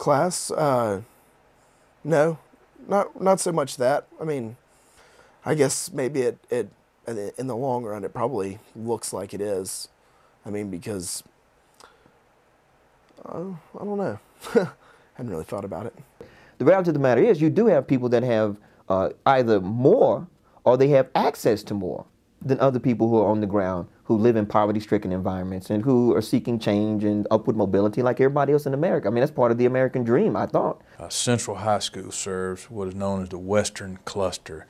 Class? No, not so much that. I mean, I guess maybe it in the long run it probably looks like it is. I mean, because I don't know. Hadn't really thought about it. The reality of the matter is you do have people that have either more or they have access to more than other people who are on the ground, who live in poverty-stricken environments and who are seeking change and upward mobility like everybody else in America. I mean, that's part of the American dream, I thought. Central High School serves what is known as the Western Cluster.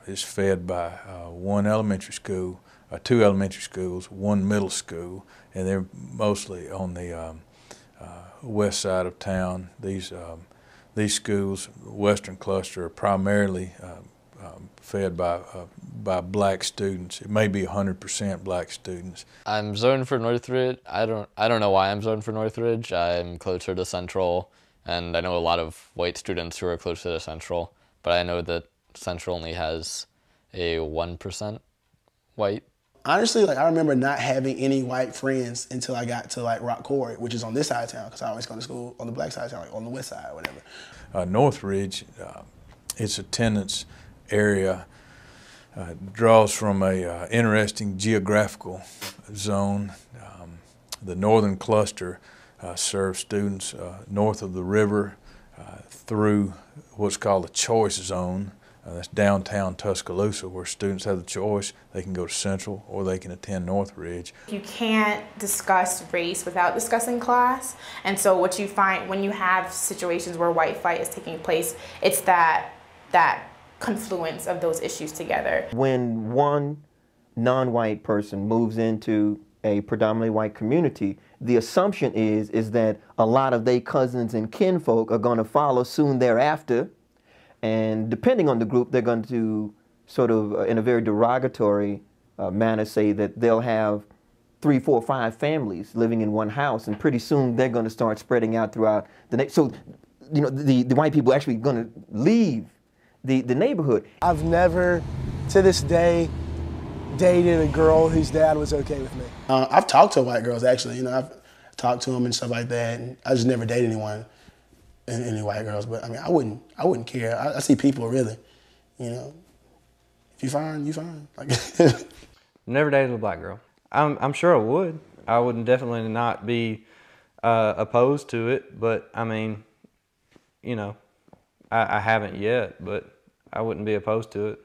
It's fed by one elementary school, two elementary schools, one middle school, and they're mostly on the west side of town. These schools, Western Cluster, are primarily fed by black students. It may be 100% black students. I'm zoned for Northridge. I don't know why I'm zoned for Northridge. I'm closer to Central, and I know a lot of white students who are closer to Central, but I know that Central only has a 1% white. Honestly, like I remember not having any white friends until I got to like Rock Quarry, which is on this side of town, because I always go to school on the black side of town, like on the west side or whatever. Northridge, its attendance area draws from a interesting geographical zone. The Northern Cluster serves students north of the river through what's called the Choice Zone. That's downtown Tuscaloosa, where students have the choice. They can go to Central or they can attend Northridge. You can't discuss race without discussing class. And so what you find when you have situations where white fight is taking place, it's that confluence of those issues together. When one non-white person moves into a predominantly white community, the assumption is that a lot of their cousins and kinfolk are going to follow soon thereafter. And depending on the group, they're going to sort of, in a very derogatory manner, say that they'll have 3, 4, 5 families living in one house, and pretty soon they're going to start spreading out throughout the next. So, you know, the white people are actually going to leave the neighborhood. I've never, to this day, dated a girl whose dad was okay with me. I've talked to white girls, actually. You know, I've talked to them and stuff like that, and I just never dated anyone. Any white girls, but I mean, I wouldn't care. I see people really, you know. If you fine, you fine. Like, never dated a black girl. I'm sure I would. I would definitely not be opposed to it, but I mean, you know, I haven't yet, but I wouldn't be opposed to it.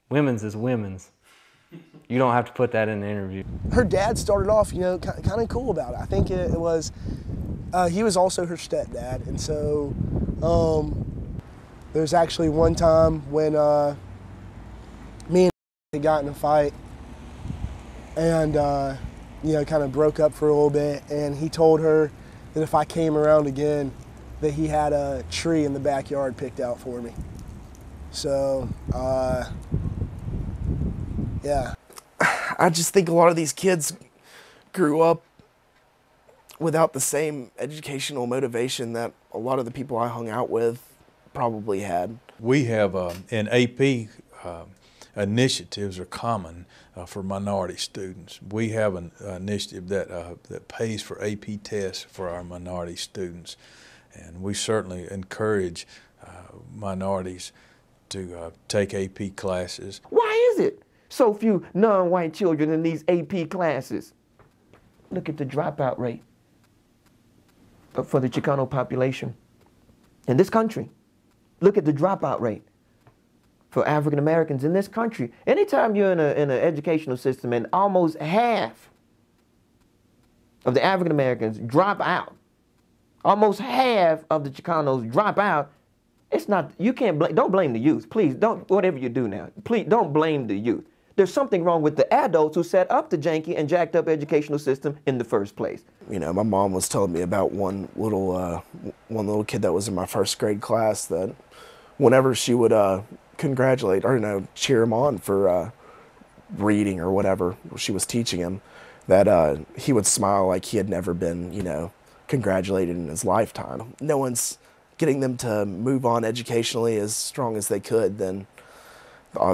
Women's is women's. You don't have to put that in the interview. her dad started off, you know, kind of cool about it. I think it was, he was also her stepdad. And so there's actually one time when me and had got in a fight and, you know, kind of broke up for a little bit. And he told her that if I came around again, that he had a tree in the backyard picked out for me. So, yeah. I just think a lot of these kids grew up without the same educational motivation that a lot of the people I hung out with probably had. We have an AP initiatives are common for minority students. We have an initiative that pays for AP tests for our minority students, and we certainly encourage minorities to take AP classes. Why is it so few non-white children in these AP classes? Look at the dropout rate for the Chicano population in this country. Look at the dropout rate for African Americans in this country. Anytime you're in an educational system and almost half of the African Americans drop out, almost half of the Chicanos drop out, it's not, you can't blame, don't blame the youth. Please, don't, whatever you do now, please don't blame the youth. There's something wrong with the adults who set up the janky and jacked up educational system in the first place. You know, my mom was telling me about one little kid that was in my first grade class that whenever she would congratulate, or cheer him on for reading or whatever she was teaching him, that he would smile like he had never been, congratulated in his lifetime. No one's getting them to move on educationally as strong as they could, then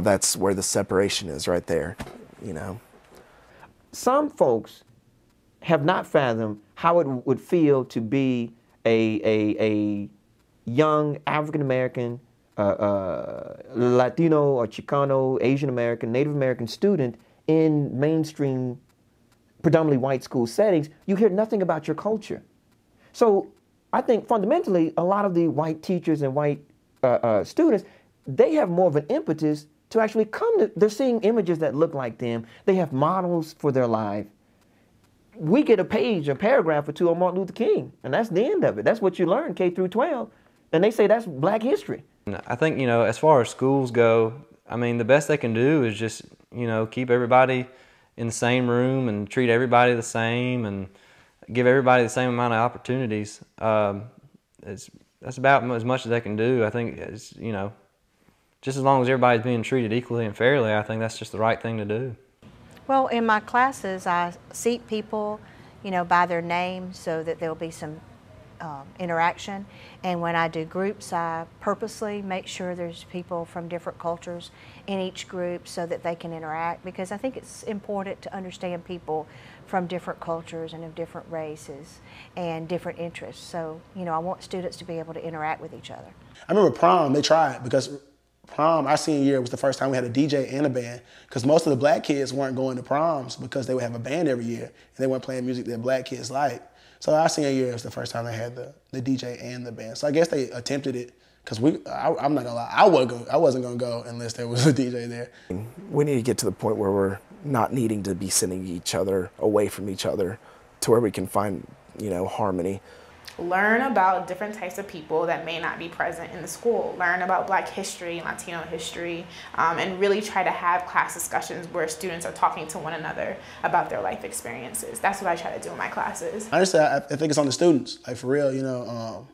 that's where the separation is right there, Some folks have not fathomed how it would feel to be a young African American, Latino or Chicano, Asian American, Native American student in mainstream, predominantly white school settings, you hear nothing about your culture. So I think fundamentally, a lot of the white teachers and white students, they have more of an impetus to actually come to, they're seeing images that look like them. They have models for their life. We get a page, a paragraph or two on Martin Luther King, and that's the end of it. That's what you learn, K through 12. And they say that's black history. I think, you know, as far as schools go, I mean, the best they can do is just, you know, keep everybody in the same room and treat everybody the same and give everybody the same amount of opportunities. That's about as much as they can do. I think, it's, you know, just as long as everybody's being treated equally and fairly, I think that's just the right thing to do. Well, in my classes, I seat people, you know, by their name so that there'll be some interaction. And when I do groups, I purposely make sure there's people from different cultures in each group so that they can interact, because I think it's important to understand people from different cultures and of different races and different interests. So, you know, I want students to be able to interact with each other. I remember prom, they tried, because prom, our senior year, was the first time we had a DJ and a band, because most of the black kids weren't going to proms because they would have a band every year and they weren't playing music that black kids like. So our senior year was the first time they had the DJ and the band. So I guess they attempted it, because I'm not gonna lie, I wasn't gonna go unless there was a DJ there. We need to get to the point where we're not needing to be sending each other away from each other, to where we can find, you know, harmony. Learn about different types of people that may not be present in the school. Learn about Black history and Latino history, and really try to have class discussions where students are talking to one another about their life experiences. That's what I try to do in my classes. Honestly, I think it's on the students, like for real, you know,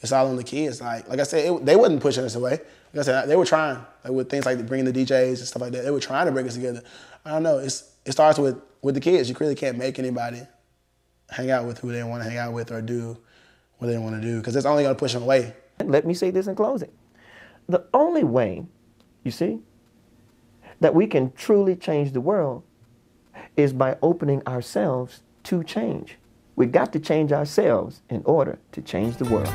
it's all on the kids. Like I said, they wasn't pushing us away. Like I said, they were trying, like with things like bringing the DJs and stuff like that. They were trying to bring us together. I don't know, it starts with the kids. You really can't make anybody hang out with who they want to hang out with or do what they want to do, because it's only going to push them away. Let me say this in closing. The only way, you see, that we can truly change the world is by opening ourselves to change. We've got to change ourselves in order to change the world.